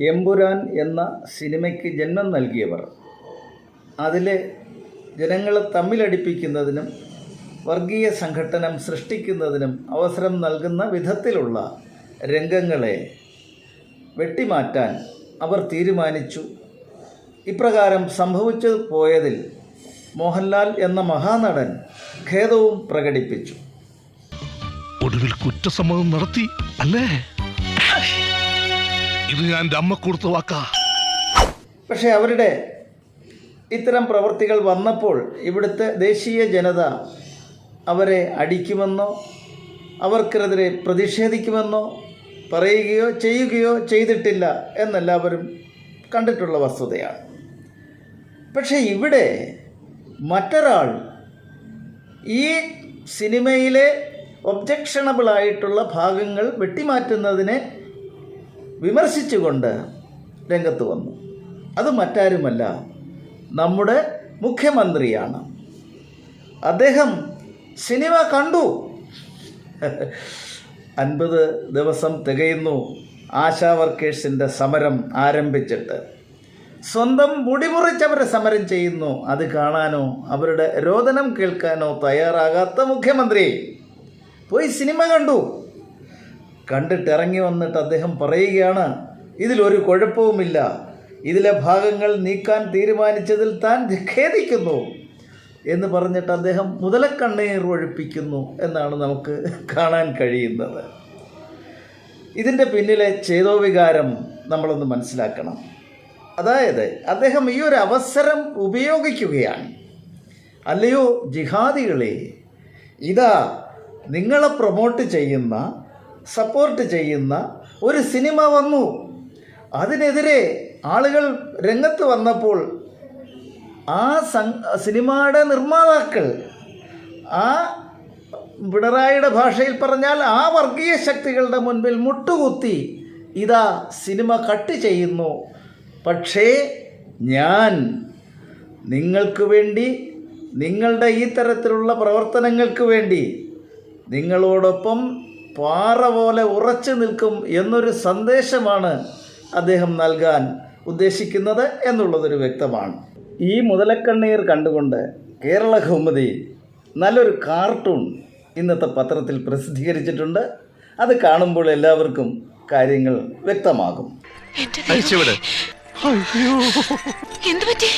എമ്പുരാൻ എന്ന സിനിമയ്ക്ക് ജന്മം നൽകിയവർ അതിലെ ജനങ്ങളെ തമ്മിലടിപ്പിക്കുന്നതിനും വർഗീയ സംഘട്ടനം സൃഷ്ടിക്കുന്നതിനും അവസരം നൽകുന്ന വിധത്തിലുള്ള രംഗങ്ങളെ വെട്ടിമാറ്റാൻ അവർ തീരുമാനിച്ചു. ഇപ്രകാരം സംഭവിച്ചു പോയതിൽ മോഹൻലാൽ എന്ന മഹാനടൻ ഖേദവും പ്രകടിപ്പിച്ചു. ഒടുവിൽ കുറ്റസമ്മതം നടത്തി അല്ലേ? ഇത് ഞാൻ അമ്മ കൊടുത്ത വാക്കാ. പക്ഷെ അവരുടെ ഇത്തരം പ്രവൃത്തികൾ വന്നപ്പോൾ ഇവിടുത്തെ ദേശീയ ജനത അവരെ അടിക്കുമെന്നോ അവർക്കെതിരെ പ്രതിഷേധിക്കുമെന്നോ പറയുകയോ ചെയ്യുകയോ ചെയ്തിട്ടില്ല എന്നെല്ലാവരും കണ്ടിട്ടുള്ള വസ്തുതയാണ്. പക്ഷേ ഇവിടെ മറ്റൊരാൾ ഈ സിനിമയിലെ ഒബ്ജക്ഷണബിളായിട്ടുള്ള ഭാഗങ്ങൾ വെട്ടിമാറ്റുന്നതിനെ വിമർശിച്ചുകൊണ്ട് രംഗത്ത് വന്നു. അത് മറ്റാരുമല്ല, നമ്മുടെ മുഖ്യമന്ത്രിയാണ്. അദ്ദേഹം സിനിമ കണ്ടു. 50 ദിവസം തികയുന്നു ആശാ വർക്കേഴ്സിൻ്റെ സമരം ആരംഭിച്ചിട്ട്. സ്വന്തം മുടിമുറിച്ചവരെ സമരം ചെയ്യുന്നു. അത് കാണാനോ അവരുടെ രോദനം കേൾക്കാനോ തയ്യാറാകാത്ത മുഖ്യമന്ത്രി പോയി സിനിമ കണ്ടു. കണ്ടിട്ടിറങ്ങി വന്നിട്ട് അദ്ദേഹം പറയുകയാണ്, ഇതിലൊരു കുഴപ്പവുമില്ല, ഇതിലെ ഭാഗങ്ങൾ നീക്കാൻ തീരുമാനിച്ചതിൽ താൻ ഖേദിക്കുന്നു എന്ന് പറഞ്ഞിട്ട് അദ്ദേഹം മുതലക്കണ്ണീർ ഒഴിപ്പിക്കുന്നു എന്നാണ് നമുക്ക് കാണാൻ കഴിയുന്നത്. ഇതിൻ്റെ പിന്നിലെ ചേതോവികാരം നമ്മളൊന്ന് മനസ്സിലാക്കണം. അതായത് അദ്ദേഹം ഈ ഒരു അവസരം ഉപയോഗിക്കുകയാണ്. അല്ലയോ ജിഹാദികളെ, ഇതാ നിങ്ങളെ പ്രൊമോട്ട് ചെയ്യുന്ന സപ്പോർട്ട് ചെയ്യുന്ന ഒരു സിനിമ വന്നു, അതിനെതിരെ ആളുകൾ രംഗത്ത് വന്നപ്പോൾ ആ സിനിമയുടെ നിർമ്മാതാക്കൾ, ആ പിണറായിയുടെ ഭാഷയിൽ പറഞ്ഞാൽ ആ വർഗീയ ശക്തികളുടെ മുൻപിൽ മുട്ടുകുത്തി ഇതാ സിനിമ കട്ട് ചെയ്യുന്നു. പക്ഷേ ഞാൻ നിങ്ങൾക്ക് വേണ്ടി, നിങ്ങളുടെ ഈ തരത്തിലുള്ള പ്രവർത്തനങ്ങൾക്ക് വേണ്ടി നിങ്ങളോടൊപ്പം പാറ പോലെ ഉറച്ചു നിൽക്കും എന്നൊരു സന്ദേശമാണ് അദ്ദേഹം നൽകാൻ ഉദ്ദേശിക്കുന്നത് എന്നുള്ളതൊരു വ്യക്തമാണ്. ഈ മുതലക്കണ്ണീർ കണ്ടുകൊണ്ട് കേരള കൗമുദി നല്ലൊരു കാർട്ടൂൺ ഇന്നത്തെ പത്രത്തിൽ പ്രസിദ്ധീകരിച്ചിട്ടുണ്ട്. അത് കാണുമ്പോൾ എല്ലാവർക്കും കാര്യങ്ങൾ വ്യക്തമാകും. എന്ത് പറ്റി?